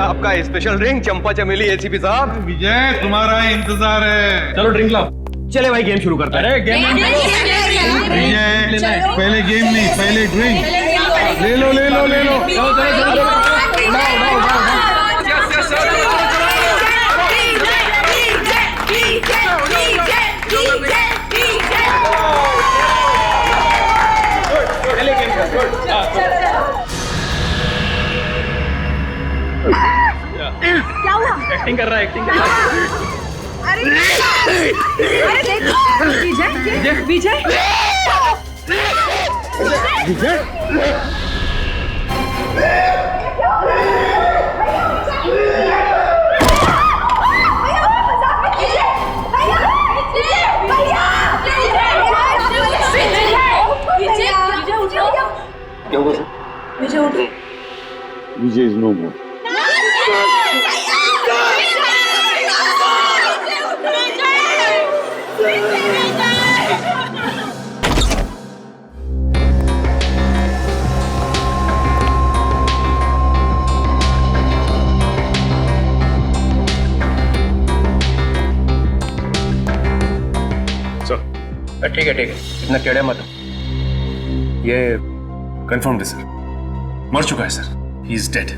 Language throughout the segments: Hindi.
आपका स्पेशल ड्रिंक चंपा चमेली एसीपी साहब। विजय तुम्हारा इंतजार है। चलो ड्रिंक लाओ। चले भाई गेम शुरू करते हैं। अरे गेम विजय पहले गेम नहीं, पहले ड्रिंक ले लो ले लो ले लो। क्या हुआ? एक्टिंग कर रहा है, एक्टिंग कर रहा है। अरे देखो विजय विजय विजय इज नो मोर। ठीक है इतना टेढ़े मत। ये कंफर्म्ड है सर, मर चुका है सर, ही इज डेड।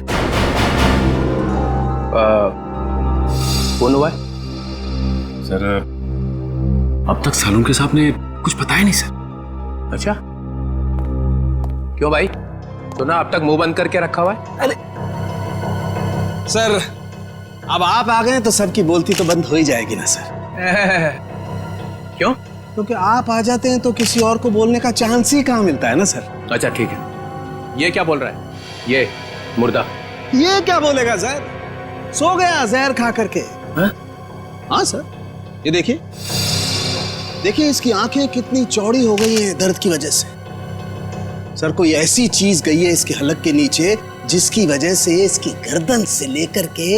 कौन हुआ है? सर अब तक सालुंके साहब ने कुछ बताया नहीं सर। अच्छा क्यों भाई, सुना अब तक मुंह बंद करके रखा हुआ है? अरे सर अब आप आ गए तो सबकी बोलती तो बंद हो ही जाएगी ना सर। क्यों? क्योंकि आप आ जाते हैं तो किसी और को बोलने का चांस ही कहाँ मिलता है ना सर। अच्छा ठीक है, ये क्या बोल रहा है? ये मुर्दा ये क्या बोलेगा सर, सो गया जहर खा करके। हाँ सर, ये देखिए देखिए इसकी आंखें कितनी चौड़ी हो गई हैं दर्द की वजह से। सर कोई ऐसी चीज गई है इसके हलक के नीचे जिसकी वजह से इसकी गर्दन से लेकर के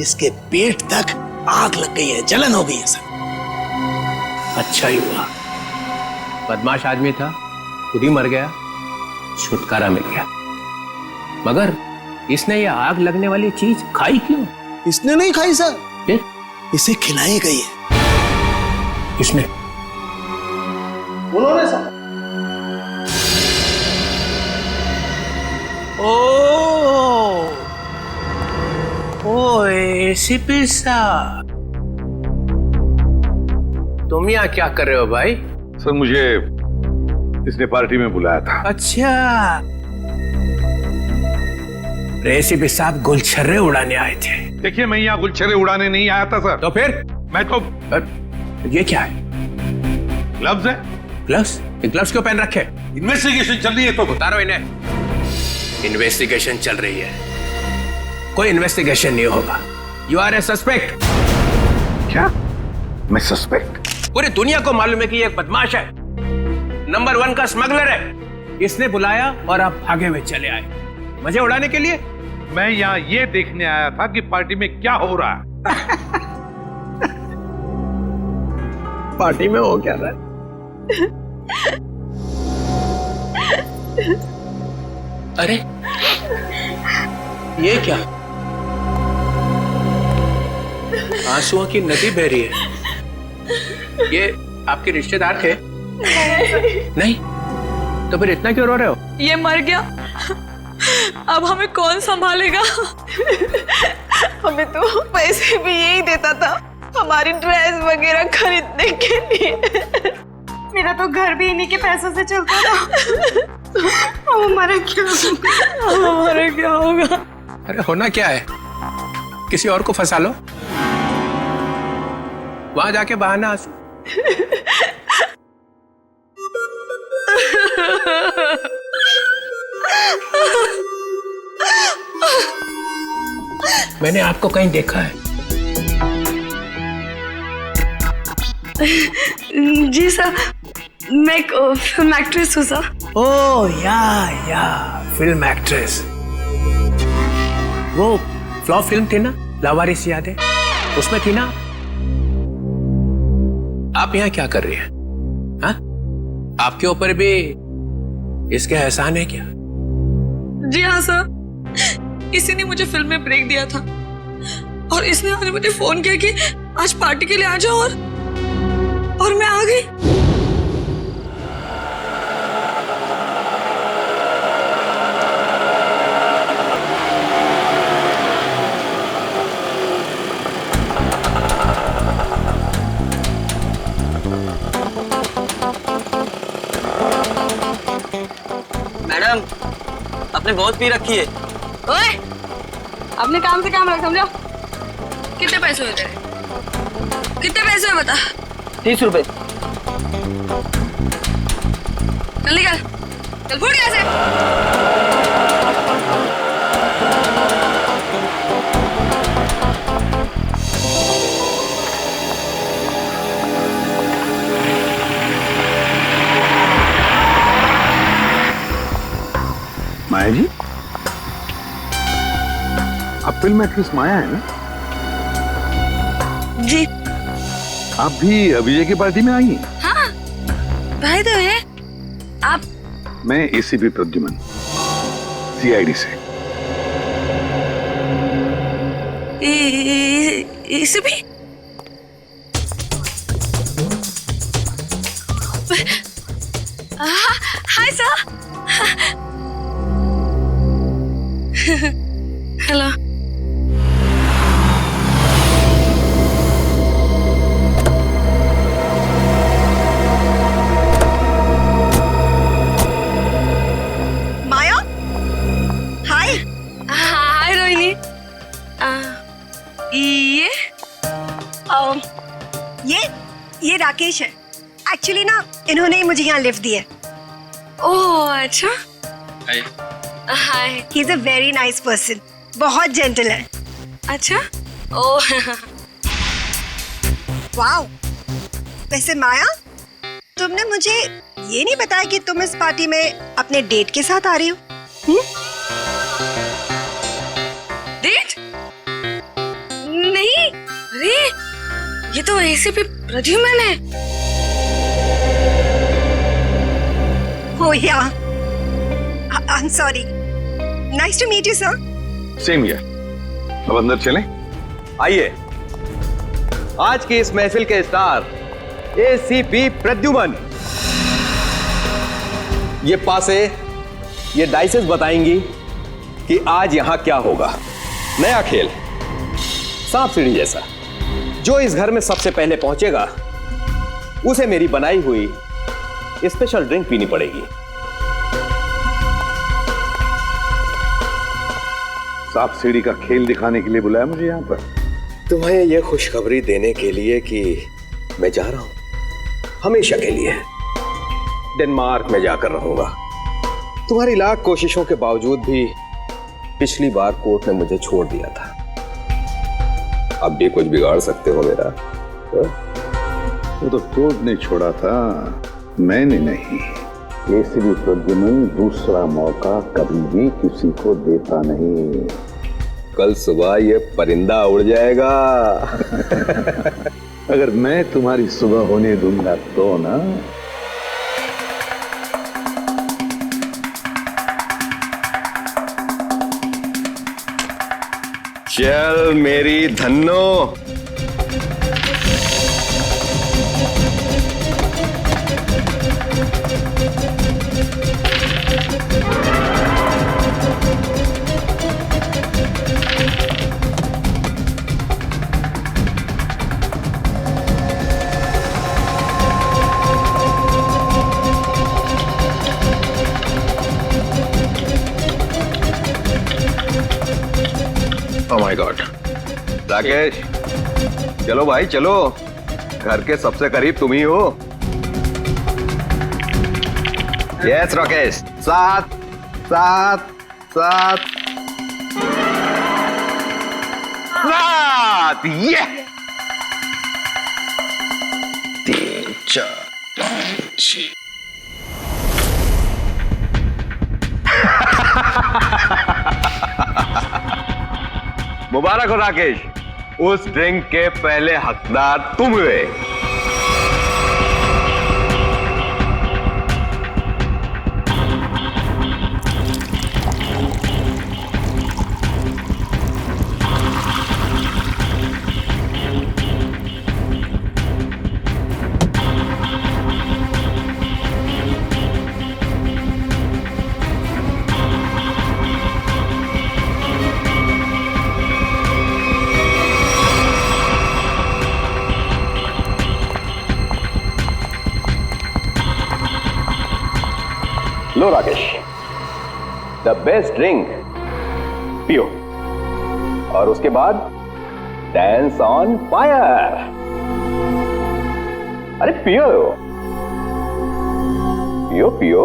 इसके पेट तक आग लग गई है, जलन हो गई है सर। अच्छा ही हुआ, बदमाश आदमी था, खुद ही मर गया, छुटकारा मिल गया। मगर इसने ये आग लगने वाली चीज खाई क्यों? इसने नहीं खाई सर, फिर इसे खिलाई गई है। किसने? उन्होंने सर। ओ एसीपी साहब, तुम यहाँ क्या कर रहे हो भाई? सर मुझे इसने पार्टी में बुलाया था। अच्छा, एसीपी साहब गुलछर्रे उड़ाने आए थे। देखिए मैं यहाँ गुलछर्रे उड़ाने नहीं आया था सर। तो फिर? मैं तो ये क्या है? ग्लव्स है। ग्लव्स? ये ग्लव्स क्यों पहन रखे? इन्वेस्टिगेशन चल रही है तो उतारो इन्हें। इन्वेस्टिगेशन चल रही है, कोई इन्वेस्टिगेशन नहीं होगा। You are a suspect. क्या? मैं सस्पेक्ट? पूरी दुनिया को मालूम है कि ये एक बदमाश है, नंबर 1 का स्मगलर है। इसने बुलाया और आप भागे हुए चले आए मजे उड़ाने के लिए। मैं यहाँ ये देखने आया था कि पार्टी में क्या हो रहा है। पार्टी में हो क्या रहा है? अरे ये क्या, आंसुओं की नदी बह रही है। ये आपके रिश्तेदार थे? नहीं, तो फिर इतना क्यों रो रहे हो? ये मर गया, अब हमें कौन संभालेगा? हमें तो पैसे भी यही देता था हमारी ड्रेस वगैरह खरीदने के लिए। मेरा तो घर भी इन्हीं के पैसों से चलता था। अब हमारा क्या होगा? अरे होना क्या है, किसी और को फंसा लो, वहां जाके बहाना आंसू। मैंने आपको कहीं देखा है? जी सर, मैं एक फिल्म एक्ट्रेस हूँ सर। ओह या फिल्म एक्ट्रेस। वो फ्लॉप फिल्म थी ना, लावारिस याद है? उसमें थी ना। आप यहाँ क्या कर रही हैं? हाँ? आपके ऊपर भी इसके एहसान है क्या? जी हाँ सर, किसी ने मुझे फिल्म में ब्रेक दिया था। और इसने आज मुझे फोन किया कि आज पार्टी के लिए आ जाओ और मैं आ गई। मैडम, आपने बहुत पी रखी है। ओए, अपने काम से काम रख, समझो। कितने पैसे हुए तेरे? कितने पैसे हुए बता? 30 रुपए। चल निकल, चल फुट यहाँ से। माया जी, आप फिल्म एक्ट्रेस माया है ना? जी आप भी अभिजय की पार्टी में आई हैं? हाँ, भाई तो है आप। मैं एसीपी प्रद्युमन, सीआईडी से। इसे भी हाय सर। हेलो। माया, हाय। हाय रोहिणी। ये राकेश है। एक्चुअली ना इन्होंने ही मुझे यहाँ लिफ्ट दी है। ओह अच्छा। Hi. Hi. He is a very nice person, बहुत जेंटल है। अच्छा। Oh wow. वैसे माया, तुमने मुझे ये नहीं बताया कि तुम इस पार्टी में अपने डेट के साथ आ रही हो? डेट? नहीं, अरे ये तो एसीपी प्रद्युमन है। Oh yeah. I'm sorry. Nice to meet you, sir. Same here. अब अंदर चलें? आइए, आज की इस महफिल के स्टार एसीपी प्रद्युमन। ये पासे, ये डाइसेस बताएंगी कि आज यहां क्या होगा। नया खेल, सांप सीढ़ी जैसा। जो इस घर में सबसे पहले पहुंचेगा उसे मेरी बनाई हुई स्पेशल ड्रिंक पीनी पड़ेगी। सांप सीढ़ी का खेल दिखाने के लिए बुलाया मुझे यहाँ पर? तुम्हें यह खुशखबरी देने के लिए कि मैं जा रहा हूं हमेशा के लिए। डेनमार्क में जाकर रहूंगा। तुम्हारी लाख कोशिशों के बावजूद भी पिछली बार कोर्ट ने मुझे छोड़ दिया था। अब भी कुछ बिगाड़ सकते हो मेरा? वो तो कोर्ट ने छोड़ा था, मैंने नहीं। एसीपी प्रद्युमन दूसरा मौका कभी भी किसी को देता नहीं। कल सुबह ये परिंदा उड़ जाएगा। अगर मैं तुम्हारी सुबह होने दूंगा तो ना। चल मेरी Dhanno. Oh my God. Rakesh, चलो भाई चलो, घर के सबसे करीब तुम ही हो। यस राकेश, सात सात सात सात। ये 3 4 5 6। मुबारक हो राकेश, उस ड्रिंक के पहले हकदार तुम हुए। लो राकेश, द बेस्ट ड्रिंक पियो और उसके बाद डांस ऑन फायर। अरे पियो पियो पियो।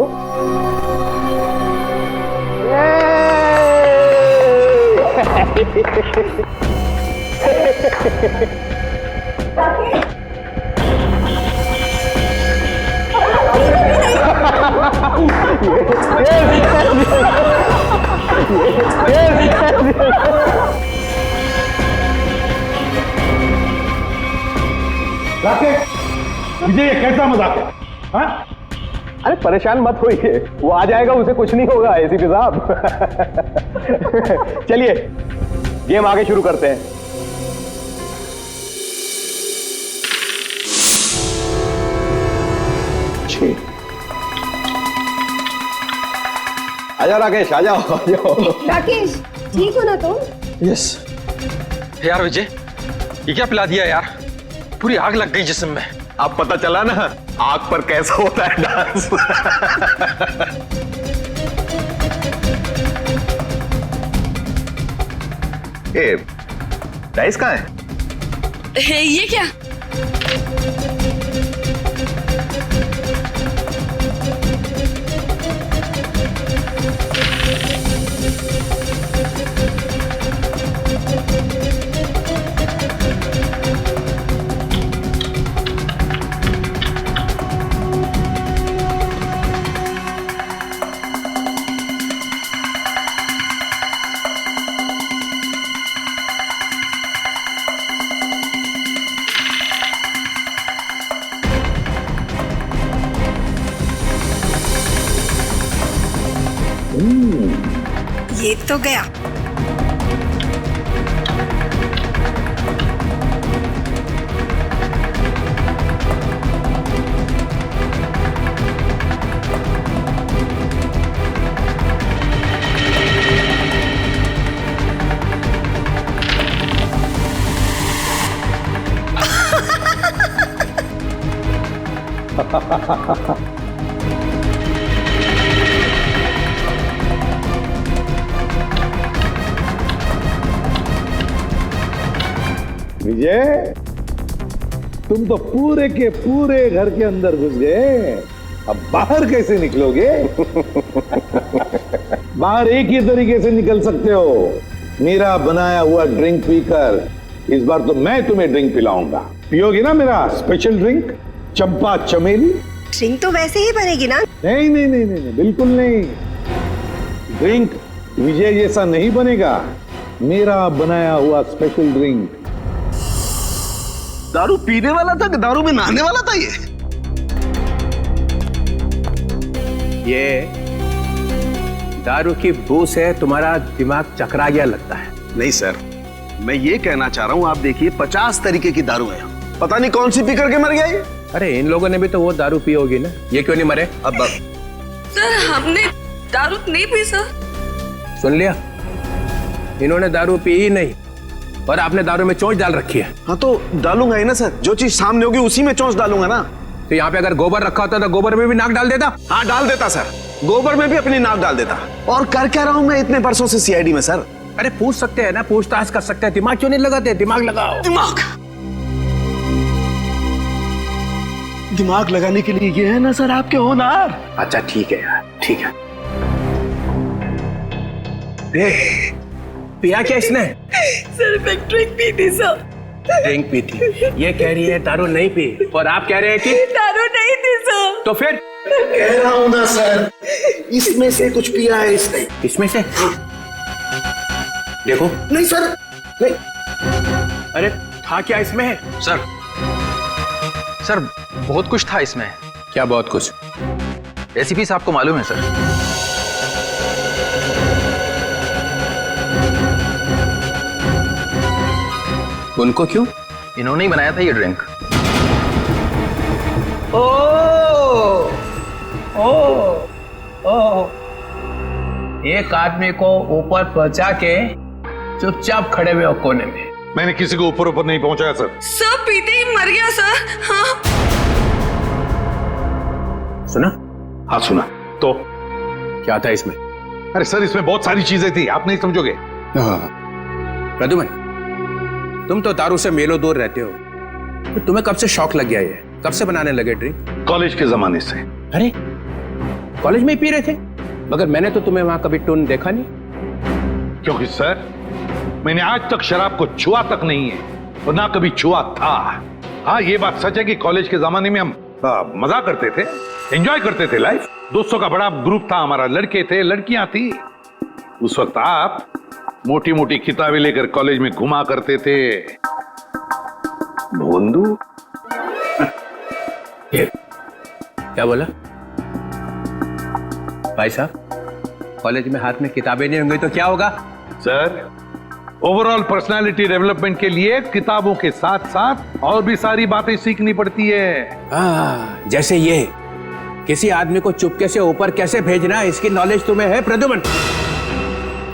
राकेश, विजय ये कैसा मजाक है? हाँ? अरे परेशान मत होइए, वो आ जाएगा, उसे कुछ नहीं होगा एसीपी साहब। चलिए गेम आगे शुरू करते हैं। आजा राकेश, आ जाओ आ जाओ। राकेश, ठीक हो ना तुम? यस। यार विजय, ये क्या पिला दिया यार? पूरी आग लग गई जिस्म में। अब पता चला ना आग पर कैसा होता है डांस। ए, डाइस कहाँ है? ये क्या? ये तो गया। विजय, तुम तो पूरे के पूरे घर के अंदर घुस गए, अब बाहर कैसे निकलोगे? बाहर एक ही तरीके से निकल सकते हो, मेरा बनाया हुआ ड्रिंक पीकर। इस बार तो मैं तुम्हें ड्रिंक पिलाऊंगा, पियोगे ना मेरा स्पेशल ड्रिंक चंपा चमेली? ड्रिंक तो वैसे ही बनेगी ना? नहीं नहीं नहीं नहीं, नहीं बिल्कुल नहीं। ड्रिंक विजय जैसा नहीं बनेगा, मेरा बनाया हुआ स्पेशल ड्रिंक। दारू पीने वाला था कि दारू में नहाने वाला था ये दारू की बू से तुम्हारा दिमाग चकरा गया लगता है। नहीं सर, मैं ये कहना चाह रहा हूँ, आप देखिए 50 तरीके की दारू है, पता नहीं कौन सी पी करके मर गया ये। अरे इन लोगों ने भी तो वो दारू पी होगी ना, ये क्यों नहीं मरे? अब सर हमने दारू नहीं पी सर। सुन लिया, इन्होंने दारू पी ही नहीं और आपने दारू में चोंच डाल रखी है। हाँ तो डालूंगा ही ना सर, जो चीज सामने होगी उसी में चोंच डालूंगा ना। तो यहाँ पे अगर गोबर रखा होता तो गोबर में भी नाक डाल देता। हाँ डाल देता सर, गोबर में भी अपनी नाक डाल देता। और कर क्या रहा हूँ मैं इतने बरसों से सीआईडी में सर? अरे पूछ सकते हैं ना, पूछताछ कर सकते हैं, दिमाग क्यों नहीं लगाते? दिमाग लगाओ। दिमाग लगाने के लिए ये है ना सर आपके होनहार। अच्छा ठीक है यार, ठीक है। पिया क्या इसने? सर मैं ड्रिंक पी थी सर। ड्रिंक पी थी, ये कह रही है दारू नहीं पी, और आप कह रहे हैं कि दारू नहीं थी सर। तो फिर कह रहा हूँ ना सर, इसमें से कुछ पिया है इसने। इसमें से देखो। नहीं सर, नहीं। अरे था क्या इसमें? सर बहुत कुछ था इसमें। क्या बहुत कुछ? एसीपी साहब को मालूम है सर। उनको क्यों? इन्होंने ही बनाया था ये ड्रिंक। एक आदमी को ऊपर पहुंचा के चुपचाप खड़े हुए हो कोने में। मैंने किसी को ऊपर ऊपर नहीं पहुंचाया सर। सब पीते ही मर गया सर। हाँ सुना? हाँ सुना। तो क्या था इसमें? अरे सर, इसमें बहुत सारी चीजें थी, आप नहीं समझोगे। प्रद्युमन, तुम तो दारू से मेलो दूर रहते हो, तो तुम्हें कब से शौक लग गया ये? कब से बनाने लगे ड्रिंक? कॉलेज के जमाने से। अरे कॉलेज में ही पी रहे थे? मगर मैंने तो तुम्हें वहां कभी टून देखा नहीं। क्योंकि सर, मैंने आज तक शराब को छुआ तक नहीं है और ना कभी छुआ था। हाँ, ये बात सच है कि कॉलेज के जमाने में हम मजा करते थे, एंजॉय करते थे लाइफ। दोस्तों का बड़ा ग्रुप था हमारा, लड़के थे, लड़कियां थी। उस वक्त आप मोटी मोटी किताबें लेकर कॉलेज में घुमा करते थे। भोंदू, क्या बोला भाई साहब? कॉलेज में हाथ में किताबें नहीं होंगी तो क्या होगा? सर, ओवरऑल पर्सनालिटी डेवलपमेंट के लिए किताबों के साथ साथ और भी सारी बातें सीखनी पड़ती है। जैसे ये किसी आदमी को चुपके से ऊपर कैसे भेजना है, इसकी नॉलेज तुम्हें है प्रद्युमन?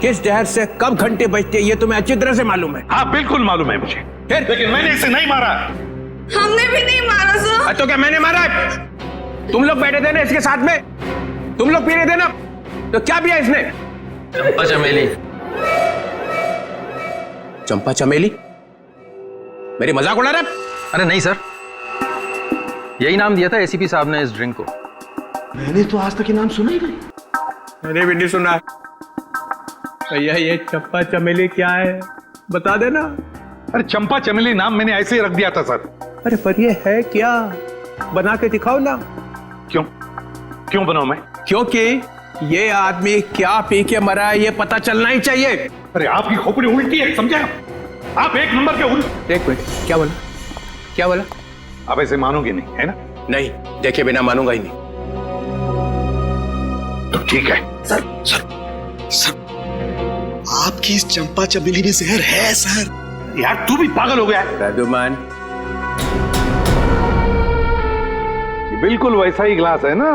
किस जहर से कब घंटे बजते ये तुम्हें अच्छी तरह से मालूम है? हाँ, बिल्कुल मालूम है मुझे। लेकिन मैंने इसे नहीं मारा। हमने भी नहीं मारा सर। तो क्या मैंने मारा है? तुम लोग बैठे थे ना इसके साथ में, तुम लोग पी रहे थे ना, तो क्या पिया इसने? चंपा चमेली। चंपा चमेली? मेरी मजाक उड़ा रहा है? अरे नहीं सर, यही नाम दिया था एसीपी साहब ने इस ड्रिंक को। मैंने तो आज तक ये नाम सुना ही नहीं। मैंने भी नहीं सुना। भैया ये चंपा चमेली क्या है, बता देना। अरे चंपा चमेली नाम मैंने ऐसे ही रख दिया था सर। अरे पर ये है क्या, बना के दिखाओ ना। क्यों बनाऊं मैं? क्योंकि ये आदमी क्या पी के मरा है ये पता चलना ही चाहिए। अरे आपकी खोपड़ी उल्टी है, समझे आप? एक नंबर के उल्टे। एक मिनट, क्या बोला? क्या बोला? आप ऐसे मानोगे नहीं, है ना? नहीं, देखे बिना मानूंगा ही नहीं। तो ठीक है। सर, आपकी इस चंपा चमेली में जहर है सर। यार तू भी पागल हो गया है। प्रद्युमन, ये बिल्कुल वैसा ही ग्लास है ना?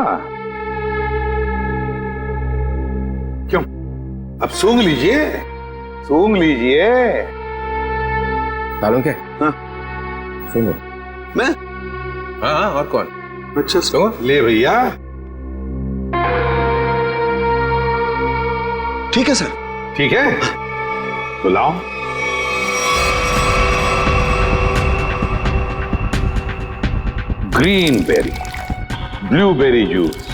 क्यों? अब सूंघ लीजिए, सूंघ लीजिए। सालों के? हाँ। सुनो। मैं? हाँ, और कौन? अच्छा सुनो। ले भैया। ठीक है सर। ठीक है, तो लाओ। Green berry, blueberry juice,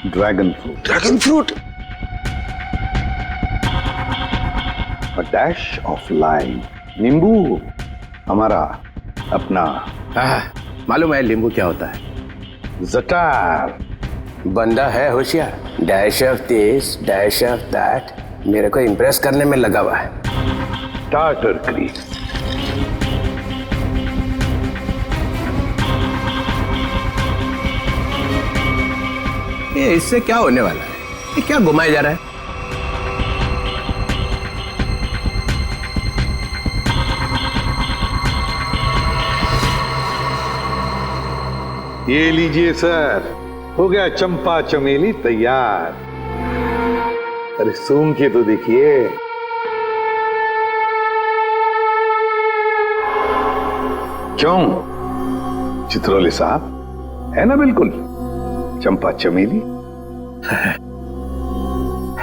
dragon fruit, a dash of lime, नींबू, हमारा अपना। मालूम है नींबू क्या होता है? जटार। बंदा है होशियार, dash of this dash of that, मेरे को इम्प्रेस करने में लगा हुआ है। टार्टर क्रीक, ये इससे क्या होने वाला है? ये क्या घुमाया जा रहा है? ये लीजिए सर, हो गया चंपा चमेली तैयार। अरे सूंघ के तो देखिए। क्यों चित्रोले साहब, है ना बिल्कुल चंपा चमेली?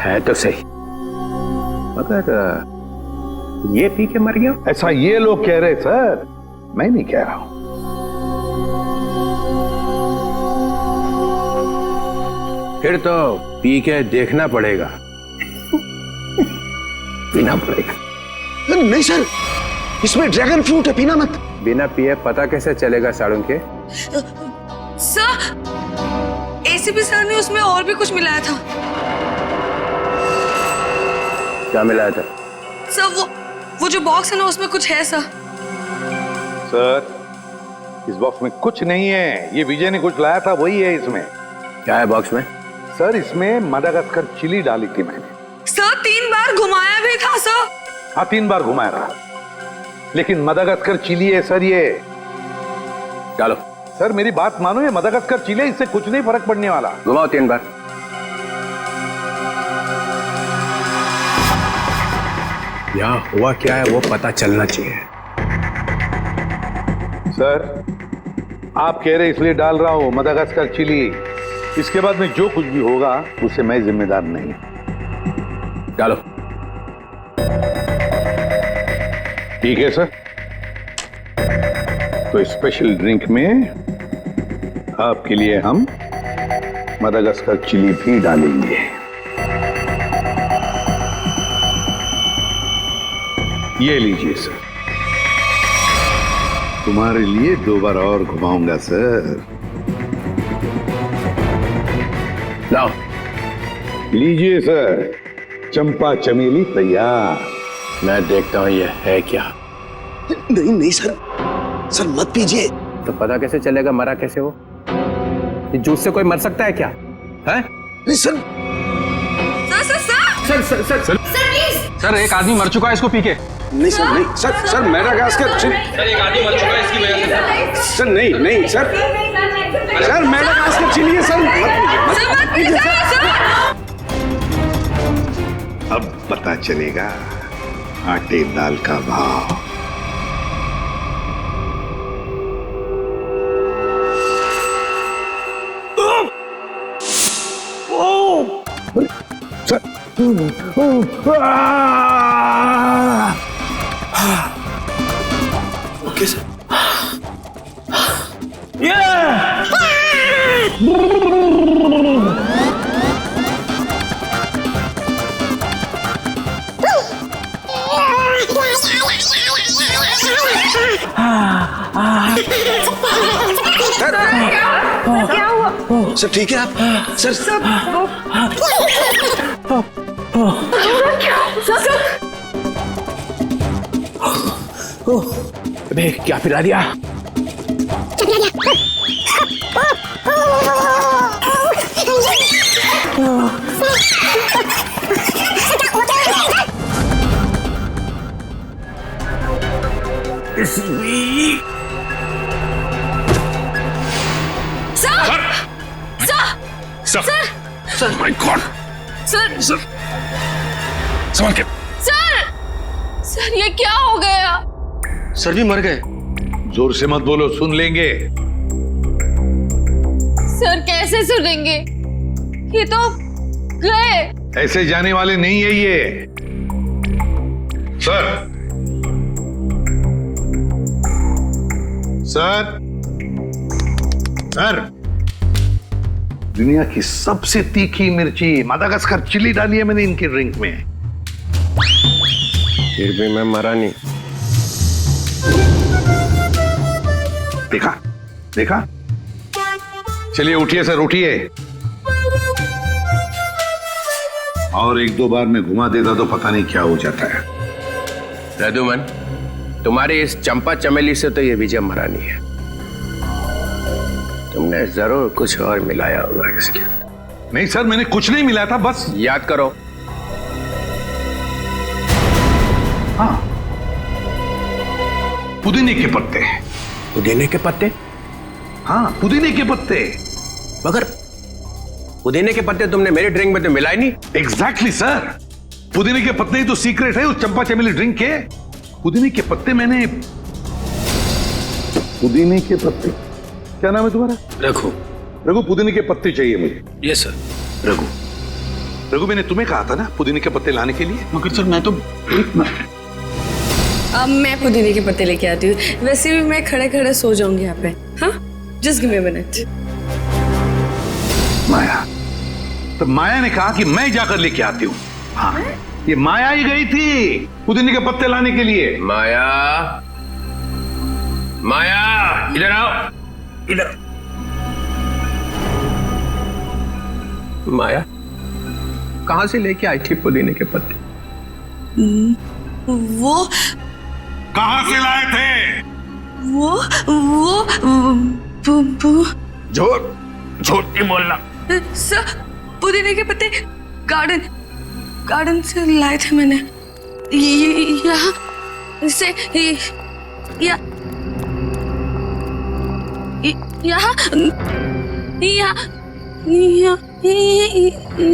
है तो सही, मगर ये पी के मर गया। ऐसा ये लोग कह रहे सर, मैं नहीं कह रहा हूं। फिर तो पी के देखना पड़ेगा। पीना पड़ेगा। नहीं सर, इसमें ड्रैगन फ्रूट है, पीना मत। बिना पिए पता कैसे चलेगा साड़ू के? सर, एसीपी सर ने उसमें और भी कुछ मिलाया था। क्या मिलाया था? सर वो जो बॉक्स है ना, उसमें कुछ है सर। सर, इस बॉक्स में कुछ नहीं है, ये विजय ने कुछ लाया था वही है इसमें। क्या है बॉक्स में? सर, इसमें मडागास्कर चिली डाली थी मैंने। सर 3 बार घुमाया भी था सर। हाँ, 3 बार घुमाया था, लेकिन मडागास्कर चिली है सर ये। डालो। सर मेरी बात मानो, ये मडागास्कर चिली, इससे कुछ नहीं फर्क पड़ने वाला। घुमाओ 3 बार। यहाँ हुआ क्या है वो पता चलना चाहिए। सर, आप कह रहे इसलिए डाल रहा हूं मडागास्कर चिली, इसके बाद में जो कुछ भी होगा उसे मैं जिम्मेदार नहीं। डालो। ठीक है सर। तो स्पेशल ड्रिंक में आपके लिए हम मदागास्कर चिली भी डालेंगे। ये लीजिए सर, तुम्हारे लिए 2 बार और घुमाऊंगा सर। लाओ। लीजिए सर, चंपा चमेली तैयार। मैं देखता हूं ये है क्या। नहीं नहीं सर, सर मत पीजिए। तो पता कैसे चलेगा मरा कैसे वो? इस जूस से कोई मर सकता है क्या? है? नहीं सर। सर सर एक आदमी मर चुका है इसको पी के। नहीं सर, नहीं सर, सर मेडागास्कर सर एक आदमी मर चुका है इसकी वजह से। सर नहीं नहीं सर, सर मेडागास्कर चिली है सर, मत पीजिए सर। अब पता चलेगा आटे दाल का भाव। Sir okay sir. क्या हुआ? सर ठीक है आप? सर अबे क्या पिला दिया? Sir my God. सर संभाल के। सर ये क्या हो गया? सर भी मर गए। जोर से मत बोलो, सुन लेंगे। सर कैसे सुनेंगे? ये तो गए। ऐसे जाने वाले नहीं है ये। सर सर सर, दुनिया की सबसे तीखी मिर्ची मदागास्कर चिली डाली है मैंने इनके ड्रिंक में। फिर भी मैं मरा नहीं। देखा देखा। चलिए उठिए सर, उठिए। और 1-2 बार में घुमा देता तो पता नहीं क्या हो जाता है। रघुमन, तुम्हारी इस चंपा चमेली से तो ये विजय मरा नहीं है। तुमने जरूर कुछ और मिलाया होगा इसके। नहीं सर, मैंने कुछ नहीं मिलाया था, बस याद करो। हाँ, पुदीने के पत्ते। पुदीने के पत्ते? हाँ, पुदीने के पत्ते। मगर पुदीने के पत्ते तुमने मेरे ड्रिंक में तो मिलाए नहीं। एग्जैक्टली सर, पुदीने के पत्ते ही तो सीक्रेट है उस चंपा चमेली ड्रिंक के। पुदीने के पत्ते मैंने, पुदीने के पत्ते, क्या नाम है तुम्हारा? रघु। रघु, पुदीने के पत्ते चाहिए मुझे। Yes sir. रघु, रघु मैंने तुम्हें कहा था ना पुदीने के पत्ते लाने के लिए। मगर सर मैं तो अब मैं पुदीने के पत्ते लेके आती हूँ। वैसे भी मैं खड़े खड़े सो जाऊंगी यहाँ पे। हाँ, just give me a minute. Maya, तो माया ने कहा कि मैं जाकर लेके आती हूँ। हाँ, ये माया ही गई थी पुदीने के पत्ते लाने के लिए। माया, माया इधर आओ, इधर। माया कहां से लेके आई थी पुदीने के पत्ते? वो कहां से लाए थे? झूठ नहीं बोलना। सर, पुदीने के पत्ते गार्डन से लाए थे मैंने। यहाँ से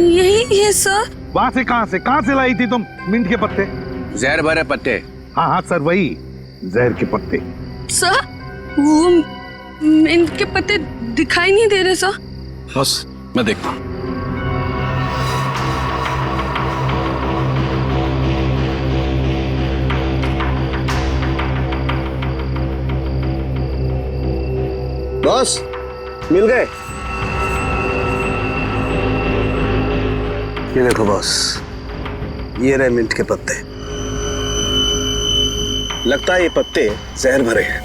यही है सर। वहां से कहां से लाई थी तुम मिंट के पत्ते? जहर भरे पत्ते। हाँ हाँ सर, वही जहर के पत्ते। सर वो इनके पत्ते दिखाई नहीं दे रहे सर। बस मैं देखता हूं। बॉस, मिल गए? ये देखो बॉस, ये रहे मिंट के पत्ते। लगता है ये पत्ते जहर भरे हैं।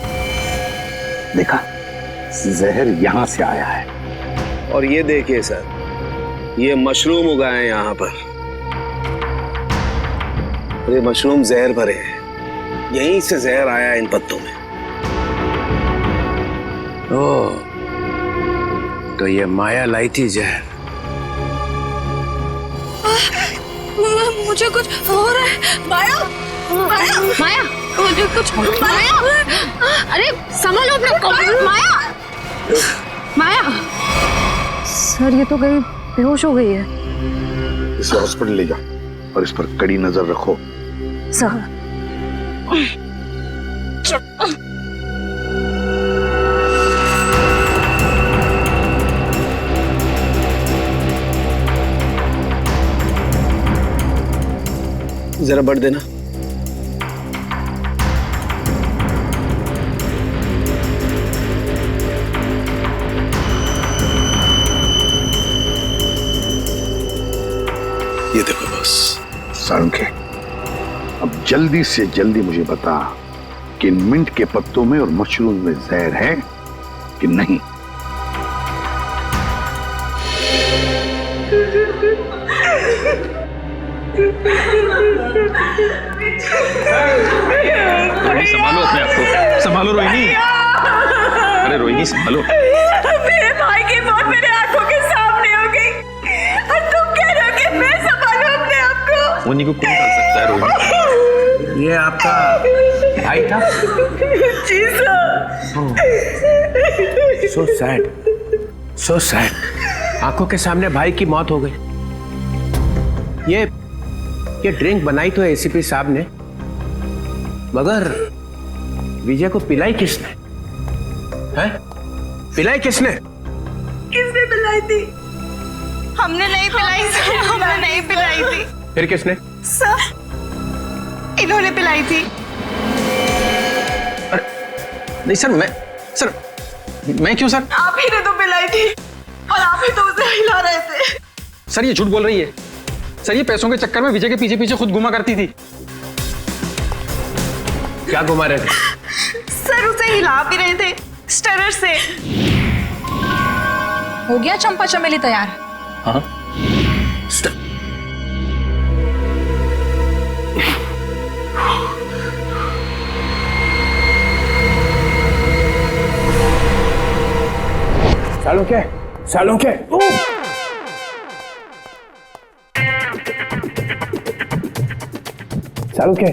देखा, जहर यहां से आया है। और ये देखिए सर, ये मशरूम उगाए हैं यहाँ पर। ये मशरूम जहर भरे हैं, यहीं से जहर आया है इन पत्तों में। ओह, तो ये माया लाई थी जहर। मुझे कुछ हो रहा है। माया, माया, माया, मुझे कुछ हो रहा है। माया, अरे संभालो अपना को। माया, माया, सर ये तो गई बेहोश हो गई है। इसे हॉस्पिटल ले जाओ और इस पर कड़ी नजर रखो। सर जरा बढ़ देना। ये देखो बस। साळुंखे, अब जल्दी से जल्दी मुझे बता कि इन मिंट के पत्तों में और मशरूम में जहर है कि नहीं। रोहिणी, संभालो अपने आप को, संभालो रोहिणी। अरे रोहिणी, संभालो। मेरे भाई की मौत मेरे आंखों के सामने हो गई और तुम कह रहे हो कि मैं संभालूं अपने आप को। मुन्नी को कौन डाल सकता है रोहिणी? ये आपका भाई था? जी sir. So sad, so sad. आंखों के सामने भाई की मौत हो गई। ये ड्रिंक बनाई तो एसीपी साहब ने, मगर विजय को पिलाई किसने? हैं? पिलाई किसने? किसने पिलाई थी? हमने नहीं पिलाई सर, हमने नहीं पिलाई थी। फिर किसने? सर, इन्होंने पिलाई थी। नहीं सर, मैं क्यों सर? आप ही ने तो पिलाई थी और आप ही तो उसे हिला रहे थे। सर ये झूठ बोल रही है। सर ये पैसों के चक्कर में विजय के पीछे पीछे खुद घुमा करती थी। क्या घुमा रहे थे? सर उसे हिला भी रहे थे स्टरर से। हो गया चंपा चमेली तैयार? हाँ। साळुंखे, साळुंखे, साळुंखे।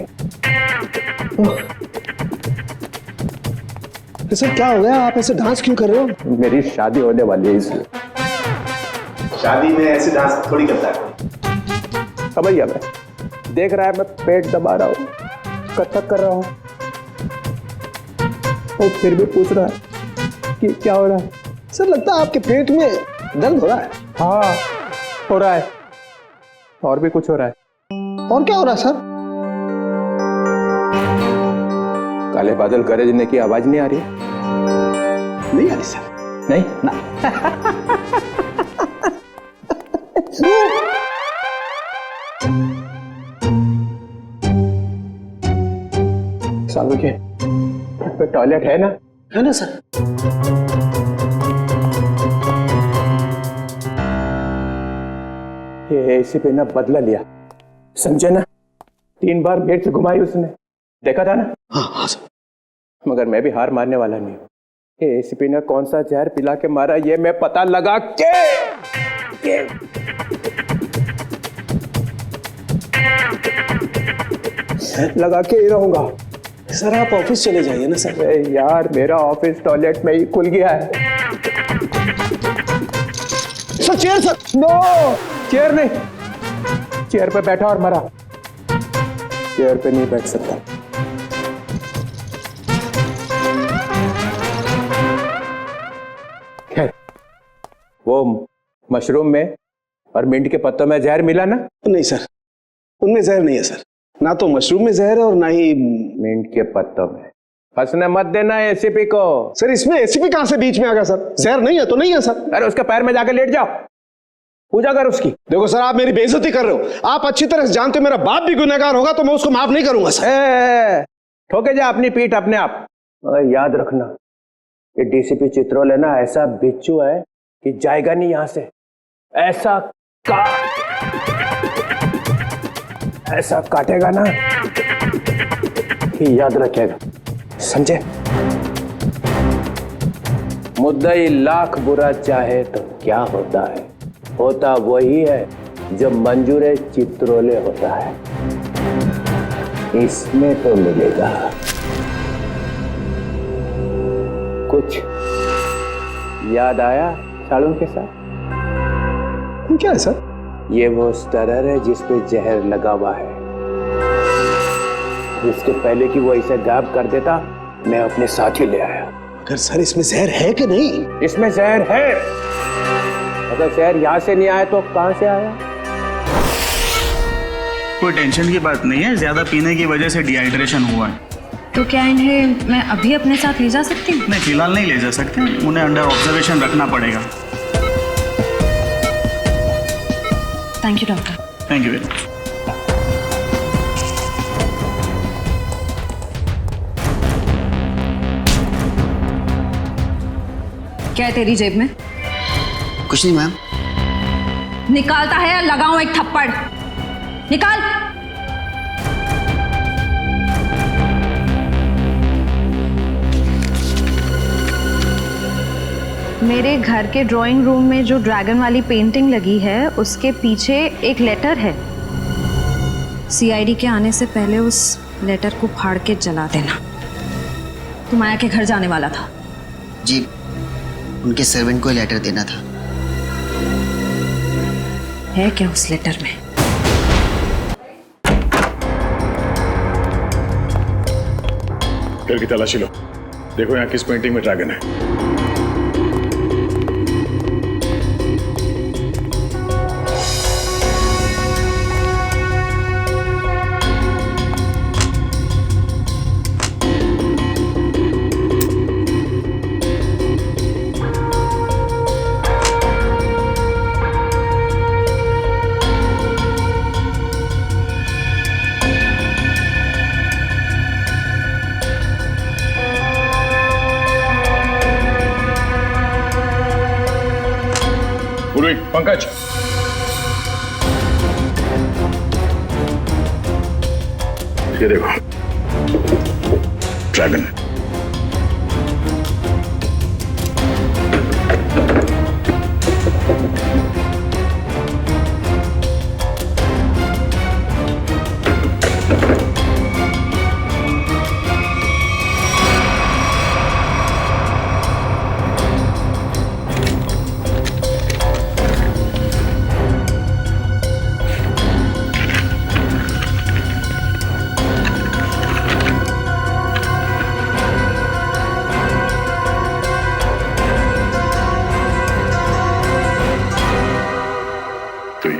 सर क्या हो गया? आप ऐसे डांस क्यों कर रहे हो? मेरी शादी होने वाली है इसलिए। शादी में ऐसे डांस थोड़ी करता है। समझ गया मैं। देख रहा है मैं पेट दबा रहा हूँ, कथक कर रहा हूँ, और फिर भी पूछ रहा है कि क्या हो रहा है। सर लगता है आपके पेट में दर्द हो रहा है। हाँ हो रहा है, और भी कुछ हो रहा है। और क्या हो रहा है सर? काले बादल गरजने की आवाज नहीं आ रही? नहीं आ रही सर। नहीं ना। साळुंखे, पे टॉयलेट है ना? है ना सर। ये एसीपी ने बदला लिया, समझे ना? 3 बार गेट से घुमाई उसने, देखा था ना? हाँ सर। मगर मैं भी हार मानने वाला नहीं हूँ। ये एसीपी ने कौन सा जहर पिला के मारा ये मैं पता लगा के ही रहूंगा। सर आप ऑफिस चले जाइए ना सर। अरे यार मेरा ऑफिस टॉयलेट में ही खुल गया है। Sir chair sir. No, chair नहीं, चेयर पे बैठा और मरा, चेयर पे नहीं बैठ सकता। खैर वो मशरूम में और मिंट के पत्तों में जहर मिला ना? नहीं सर, उनमें जहर नहीं है सर। ना तो मशरूम में जहर है और ना ही मिंट के पत्तों में। फंसने मत देना एसीपी को। सर इसमें एसीपी कहां से बीच में आ गया सर? जहर नहीं है तो नहीं है सर। अरे उसके पैर में जाकर लेट जाओ, पूजा कर उसकी। देखो सर, आप मेरी बेइज्जती कर रहे हो। आप अच्छी तरह से जानते हो मेरा बाप भी गुनहगार होगा तो मैं उसको माफ नहीं करूंगा सर। ठोके जा अपनी पीठ अपने आप। मगर याद रखना, ये डीसीपी चित्रोल है ना, ऐसा बिच्छू है कि जाएगा नहीं यहां से। ऐसा काटेगा ना कि याद रखेगा, समझे? मुद्दई लाख बुरा चाहे तो क्या होता है, होता वही है जो मंजूर चित्रोले होता है। इसमें तो मिलेगा कुछ। याद आया साड़ू के साथ? क्या है सर? ये वो स्टरर है जिस पे जहर लगा हुआ है। इसके पहले कि वो इसे गायब कर देता, मैं अपने साथ ही ले आया। अगर सर इसमें जहर है कि नहीं? इसमें जहर है। अगर जहर यहाँ से नहीं आया तो कहाँ से आया? कोई टेंशन की बात नहीं है, ज्यादा पीने की वजह से डिहाइड्रेशन हुआ है। तो क्या इन्हें मैं अभी अपने साथ ले जा सकती हूँ? नहीं, फिलहाल नहीं ले जा सकते, उन्हें अंडर ऑब्जर्वेशन रखना पड़ेगा। Thank you doctor. Thank you very much. क्या है तेरी जेब में? कुछ नहीं मैम। निकालता है या लगाऊं एक थप्पड़? निकाल। मेरे घर के ड्राइंग रूम में जो ड्रैगन वाली पेंटिंग लगी है उसके पीछे एक लेटर है। सीआईडी के आने से पहले उस लेटर को फाड़ के जला देना। तू माया के घर जाने वाला था? जी, उनके सर्वेंट को लेटर देना था। है क्या उस लेटर में? घर की तलाशी लो, देखो यहाँ किस पेंटिंग में ड्रैगन है। पंकज, ये देखो ड्रैगन।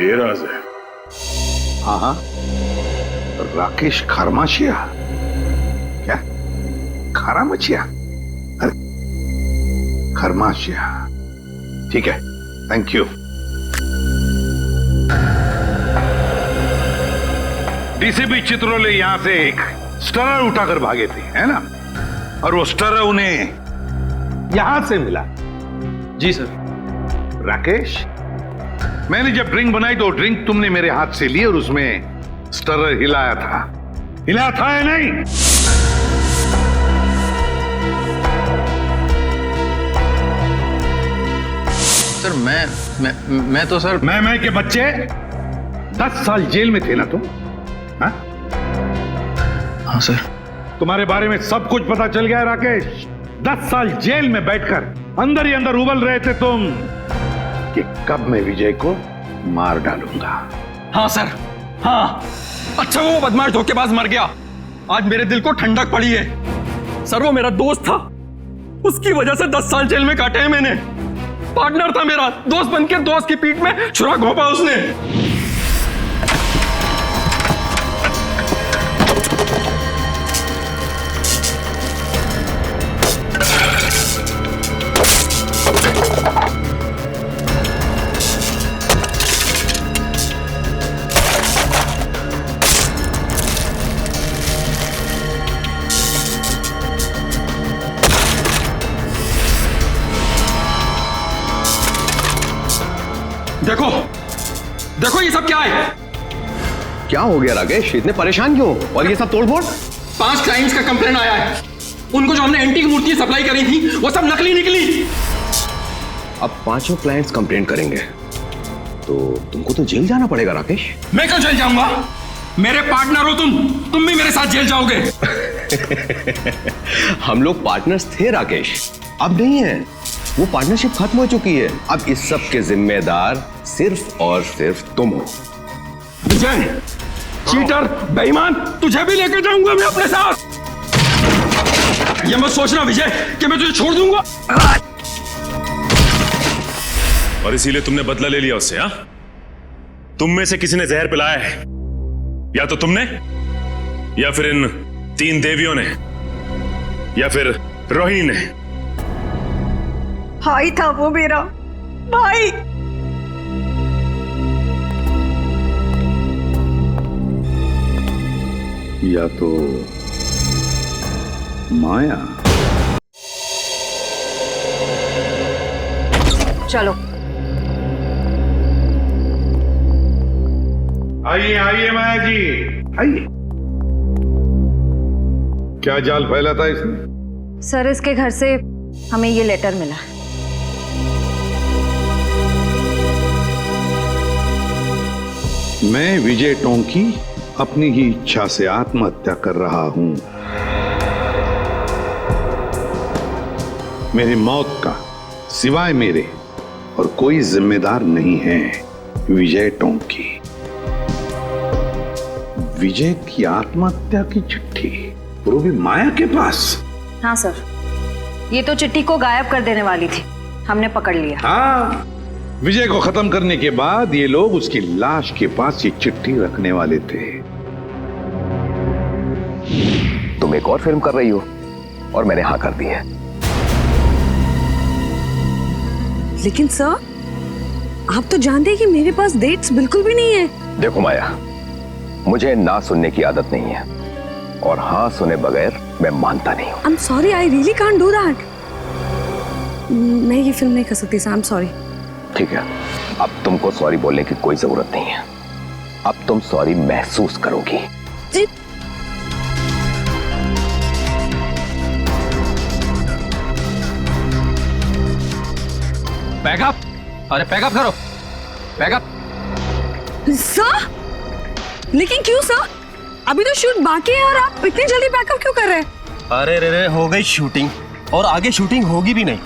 ये राज है। हाँ हाँ, राकेश खरमाशिया। क्या खरामचिया? अरे खरमाशिया, ठीक है, थैंक यू। डीसीपी चित्रोले यहां से एक स्टरर उठाकर भागे थे, है ना? और वो स्टरर उन्हें यहां से मिला। जी सर। राकेश, मैंने जब ड्रिंक बनाई तो ड्रिंक तुमने मेरे हाथ से ली और उसमें स्टरर हिलाया था या नहीं? सर मैं तो सर मैं के बच्चे 10 साल जेल में थे ना तुम? हाँ? हाँ सर। तुम्हारे बारे में सब कुछ पता चल गया राकेश। 10 साल जेल में बैठकर अंदर ही अंदर उबल रहे थे तुम कि कब मैं विजय को मार डालूंगा। हाँ सर, हाँ। अच्छा वो बदमाश धोखेबाज मर गया, आज मेरे दिल को ठंडक पड़ी है। सर वो मेरा दोस्त था, उसकी वजह से 10 साल जेल में काटे हैं मैंने। पार्टनर था मेरा, दोस्त बनके दोस्त की पीठ में छुरा घोंपा उसने। देखो देखो ये सब क्या है? क्या हो गया राकेश, इतने परेशान क्यों? और ये सब तोड़फोड़? 5 क्लाइंट्स का कंप्लेंट आया है। उनको जो हमने एंटीक मूर्ति सप्लाई करी थी वो सब नकली निकली। अब 5 क्लाइंट्स कंप्लेंट करेंगे तो तुमको तो जेल जाना पड़ेगा राकेश। मैं क्यों जेल जाऊंगा? मेरे पार्टनर हो तुम भी मेरे साथ जेल जाओगे। हम लोग पार्टनर्स थे राकेश, अब नहीं है। वो पार्टनरशिप खत्म हो चुकी है। अब इस सब के जिम्मेदार सिर्फ और सिर्फ तुम हो। विजय, चीटर, बेईमान, तुझे भी लेके जाऊंगा मैं अपने साथ। ये मत सोचना विजय कि मैं तुझे छोड़ दूंगा। और इसीलिए तुमने बदला ले लिया उससे? हाँ, तुम में से किसी ने जहर पिलाया है, या तो तुमने, या फिर इन 3 देवियों ने, या फिर रोहिणी ने। भाई था वो मेरा, भाई। या तो माया। चलो आइए आइए माया जी, आइए। क्या जाल फैला था इसने? सर, इसके घर से हमें ये लेटर मिला। मैं विजय टोंकी अपनी ही इच्छा से आत्महत्या कर रहा हूं। मेरी मौत का सिवाय मेरे और कोई जिम्मेदार नहीं है। विजय टोंकी। विजय की आत्महत्या की चिट्ठी, वो भी माया के पास। हाँ सर, ये तो चिट्ठी को गायब कर देने वाली थी, हमने पकड़ लिया। हाँ, विजय को खत्म करने के बाद ये लोग उसकी लाश के पास ये चिट्ठी रखने वाले थे। तुम एक और फिल्म कर रही हो और मैंने हाँ कर दी है। लेकिन सर, आप तो जानते हैं कि मेरे पास डेट्स बिल्कुल भी नहीं है। देखो माया, मुझे ना सुनने की आदत नहीं है और हाँ सुने बगैर मैं मानता नहीं हूँ। I am sorry, I really can't do that. मैं ये फिल्म नहीं कर सकती सर, आई एम सॉरी। ठीक है, अब तुमको सॉरी बोलने की कोई जरूरत नहीं है। अब तुम सॉरी महसूस करोगी। जी। पैकअप, अरे पैकअप करो, पैकअप। सर, लेकिन क्यों सर? अभी तो शूट बाकी है और आप इतनी जल्दी पैकअप क्यों कर रहे हैं? अरे रे हो गई शूटिंग और आगे शूटिंग होगी भी नहीं।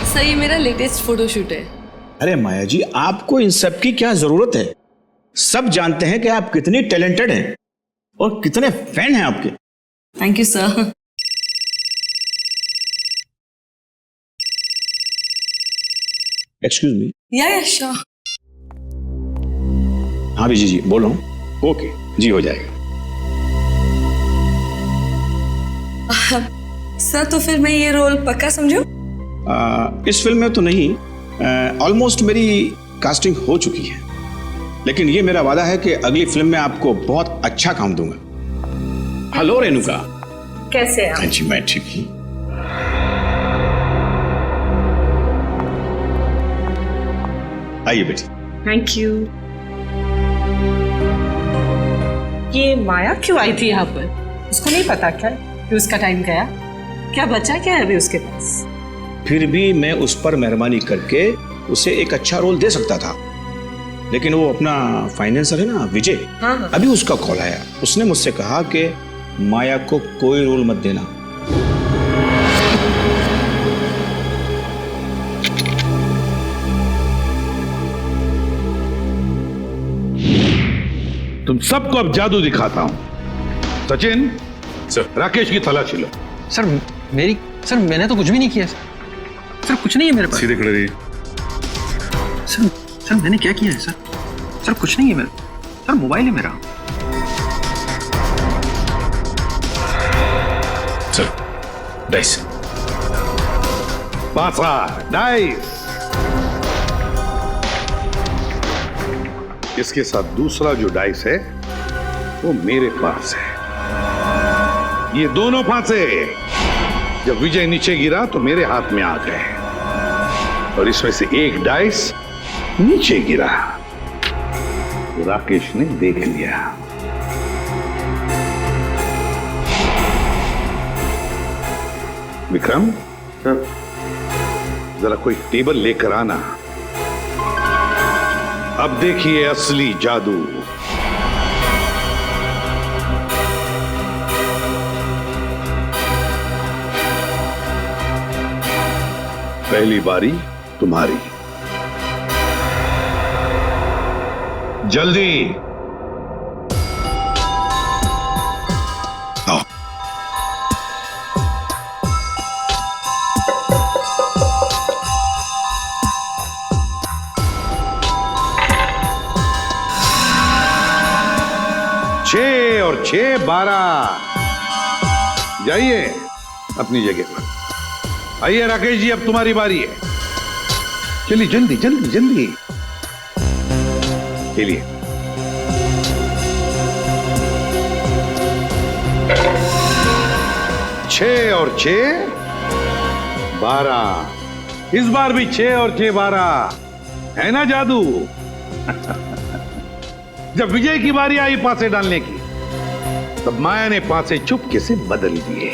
सर, ये मेरा लेटेस्ट फोटोशूट है। अरे माया जी, आपको इन सब की क्या जरूरत है? सब जानते हैं कि आप कितनी टैलेंटेड हैं और कितने फैन हैं आपके। Thank you sir. Excuse me. या श्योर। हाँ विजय जी, बोल रहा हूँ। ओके जी, हो जाएगा। सर, तो फिर मैं ये रोल पक्का समझूं? इस फिल्म में तो नहीं, ऑलमोस्ट मेरी कास्टिंग हो चुकी है, लेकिन ये मेरा वादा है कि अगली फिल्म में आपको बहुत अच्छा काम दूंगा। हेलो रेणुका, कैसे हैं आप? हाँ जी, मैं ठीक हूँ। आइए बेटी। Thank you. ये माया क्यों आई थी यहाँ पर? उसको नहीं पता क्या कि उसका टाइम गया? क्या बचा क्या है अभी उसके पास? फिर भी मैं उस पर मेहरबानी करके उसे एक अच्छा रोल दे सकता था, लेकिन वो अपना फाइनेंसर है ना विजय, हाँ। अभी उसका कॉल आया। उसने मुझसे कहा कि माया को कोई रोल मत देना। तुम सबको अब जादू दिखाता हूं। सचिन, सर। राकेश की तलाशी लो। सर मैंने तो कुछ भी नहीं किया सर। सर कुछ नहीं है मेरे पास। सीधे खड़े रहिए। सर मैंने क्या किया है सर? सर कुछ नहीं है मेरा। सर मोबाइल है मेरा। Sir dice. पासा डाइस। इसके साथ दूसरा जो डाइस है वो मेरे पास है। ये दोनों फांसे जब विजय नीचे गिरा तो मेरे हाथ में आ गए और इसमें से एक डाइस नीचे गिरा तो राकेश ने देख लिया। विक्रम जरा कोई टेबल लेकर आना। अब देखिए असली जादू। पहली बारी तुम्हारी। जल्दी आओ। छह और 6 12। जाइए अपनी जगह पर। आइए राकेश जी, अब तुम्हारी बारी है। चलिए जल्दी जल्दी जल्दी चलिए। छह और 6 12। इस बार भी 6 और 6 12 है ना जादू? जब विजय की बारी आई पासे डालने की तब माया ने पासे चुपके से बदल दिए।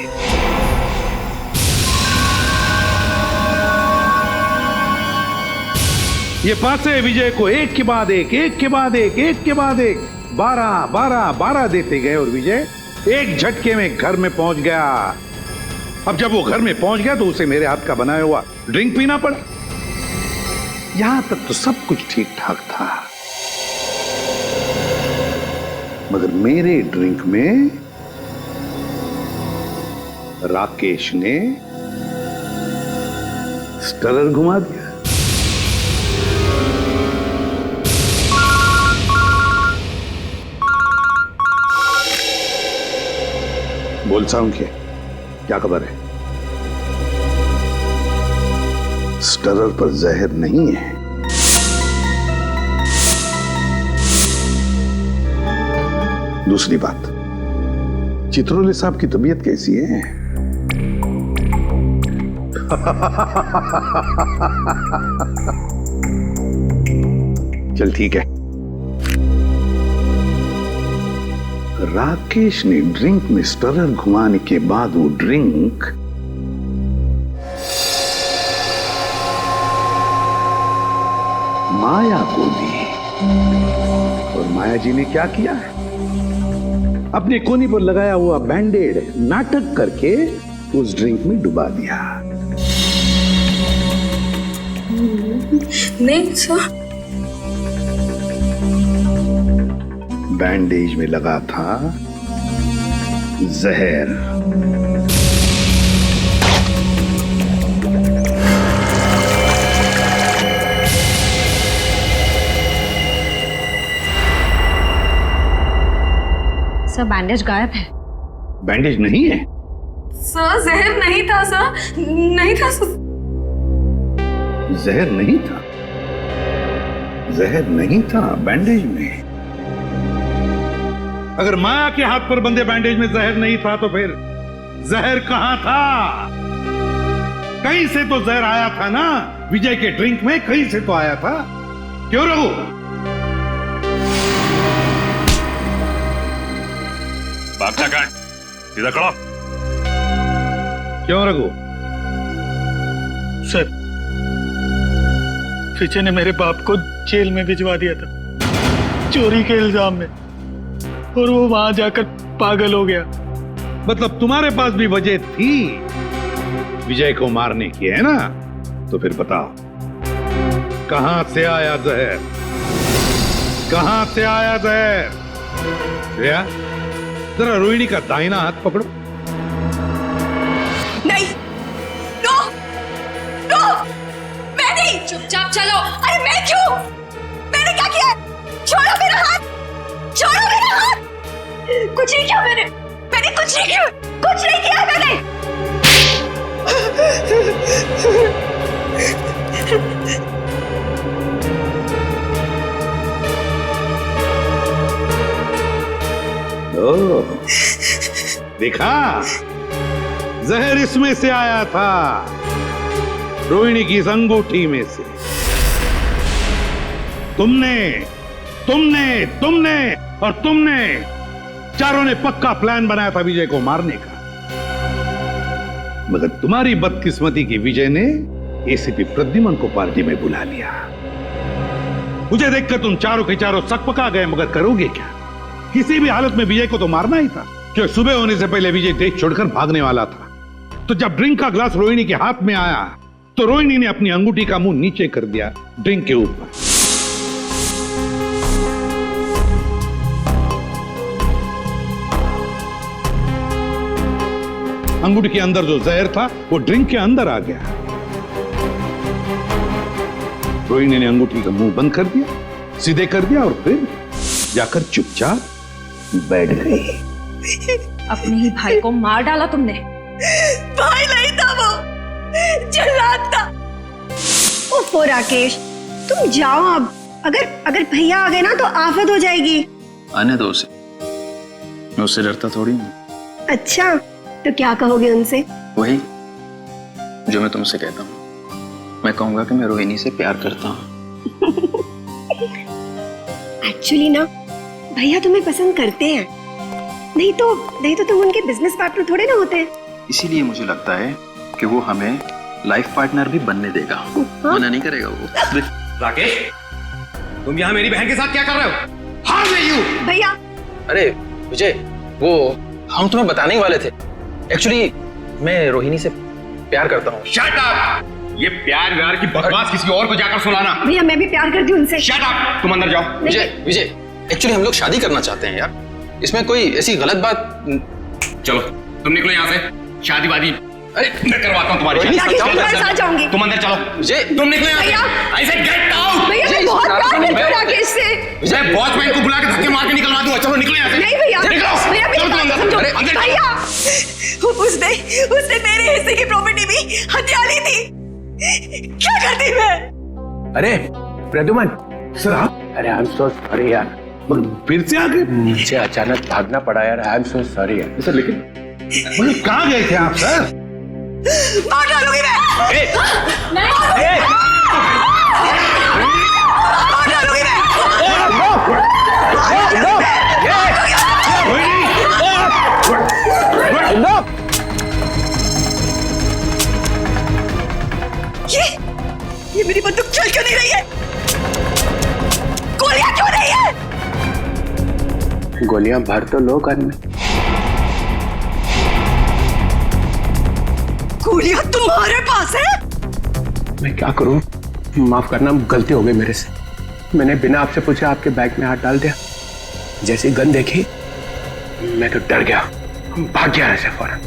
ये पासे विजय को एक के बाद एक, एक के बाद एक, एक के बाद एक 12 12 12 देते गए और विजय एक झटके में घर में पहुंच गया। अब जब वो घर में पहुंच गया तो उसे मेरे हाथ का बनाया हुआ ड्रिंक पीना पड़ा। यहां तक तो सब कुछ ठीक ठाक था, मगर मेरे ड्रिंक में राकेश ने स्टरर घुमा दिया। बोल साउंड क्या खबर है? स्टरर पर जहर नहीं है। दूसरी बात, चित्रोले साहब की तबीयत कैसी है? चल ठीक है। राकेश ने ड्रिंक में स्टरर घुमाने के बाद वो ड्रिंक माया को दी और माया जी ने क्या किया? अपने कोनी पर लगाया हुआ बैंडेड नाटक करके उस ड्रिंक में डुबा दिया। नहीं सर, बैंडेज में लगा था जहर। सर बैंडेज गायब है। बैंडेज नहीं है सर, जहर नहीं था सर, नहीं था सर। जहर नहीं था? जहर नहीं था बैंडेज में? अगर माया के हाथ पर बंधे बैंडेज में जहर नहीं था तो फिर जहर कहां था? कहीं से तो जहर आया था ना, विजय के ड्रिंक में कहीं से तो आया था। क्यों रघु? भागता कहाँ है? सीधा खड़ा। क्यों रघु? सर विजय ने मेरे बाप को जेल में भिजवा दिया था चोरी के इल्जाम में, और वो वहां जाकर पागल हो गया। मतलब तुम्हारे पास भी वजह थी विजय को मारने की, है ना? तो फिर बताओ कहां से आया जहर? कहां से आया जहर? श्रेया, जरा रोहिणी का दाहिना हाथ पकड़ो। नहीं, नो, नो। कुछ नहीं किया मैंने कुछ नहीं किया, कुछ नहीं किया मैंने। देखा, जहर इसमें से आया था, रोहिणी की इस अंगूठी में से। तुमने और तुमने चारों ने पक्का प्लान बनाया था विजय को मारने का, मगर तुम्हारी बदकिस्मती की विजय ने एसीपी प्रद्युमन को पार्टी में बुला लिया। मुझे देखकर तुम चारों के चारों सकपका गए, मगर करोगे क्या? किसी भी हालत में विजय को तो मारना ही था, क्योंकि सुबह होने से पहले विजय देश छोड़कर भागने वाला था। तो जब ड्रिंक का ग्लास रोहिणी के हाथ में आया तो रोहिणी ने अपनी अंगूठी का मुंह नीचे कर दिया ड्रिंक के ऊपर। अंगूठी के अंदर जो जहर था वो ड्रिंक के अंदर आ गया। रोहिणी ने अंगूठी का मुंह बंद कर दिया, सीधे कर दिया और फिर जाकर चुपचाप बैठ गई। अपने ही भाई को मार डाला तुमने। भाई नहीं था वो, जल्लाद था। ओफो राकेश, तुम जाओ अब। अगर भैया आ गए ना तो आफत हो जाएगी। आने दो उसे, मैं उससे डरता थोड़ी हूँ। अच्छा, तो क्या कहोगे उनसे? वही जो मैं तुमसे कहता हूँ। मैं कहूंगा कि मैं रोहिणी से प्यार करता हूँ। एक्चुअली ना भैया तुम्हें पसंद करते हैं, नहीं तो तुम उनके बिजनेस पार्टनर थोड़े ना होते। इसीलिए मुझे लगता है कि वो हमें लाइफ पार्टनर भी बनने देगा। मना नहीं करेगा वो। राकेश, तुम यहाँ मेरी बहन के साथ क्या कर रहे हो? How are you? भैया, अरे विजय, वो हम तुम्हें बताने ही वाले थे। एक्चुअली मैं रोहिणी से प्यार करता हूँ। Shut up! ये प्यार व्यार की बकवास किसी और को जाकर सुनाना। भैया मैं भी प्यार करती हूँ उनसे। Shut up! तुम अंदर जाओ। विजय, एक्चुअली हम लोग शादी करना चाहते हैं यार, इसमें कोई ऐसी गलत बात। चलो तुम निकलो यहाँ से, शादी वादी अरे मैं करवाता हूँ तुम्हारी शादी। तुम्हारे साथ जाऊंगी। तुम अंदर चलो। विजय, तुम निकलो यहाँ से। I said get out! भैया मैं बहुत प्यार करती हूँ राकेश से। मैं वॉचमैन को बुला के धक्के मार के निकलवा दूंगा। चलो निकलो यहाँ से। नहीं भैया, निकलो। भैया चलो तुम अंदर। अरे अंदर। भैया, उसने मेरे हिस्से की प्रॉपर्टी भी हथिया ली थी। क्या करती मैं? अरे प्रद्युमन सर, अरे आई एम सो सॉरी यार, फिर से आके नीचे अचानक भागना पड़ा यार। आई एम सो सॉरी यार सर। लेकिन कहाँ गए थे आप सर? मार डालूंगी मैं। मार डालूंगी मैं। ये मेरी बंदूक चल क्यों नहीं रही है? गोलियां क्यों नहीं है? गोलियां भर तो लो गन में। गोलियां तुम्हारे पास है? मैं क्या करूं? माफ करना, गलती हो गई मेरे से। मैंने बिना आपसे पूछे आपके बैग में हाथ डाल दिया। जैसी गन देखी मैं तो डर गया, भाग गया ऐसे फौरन।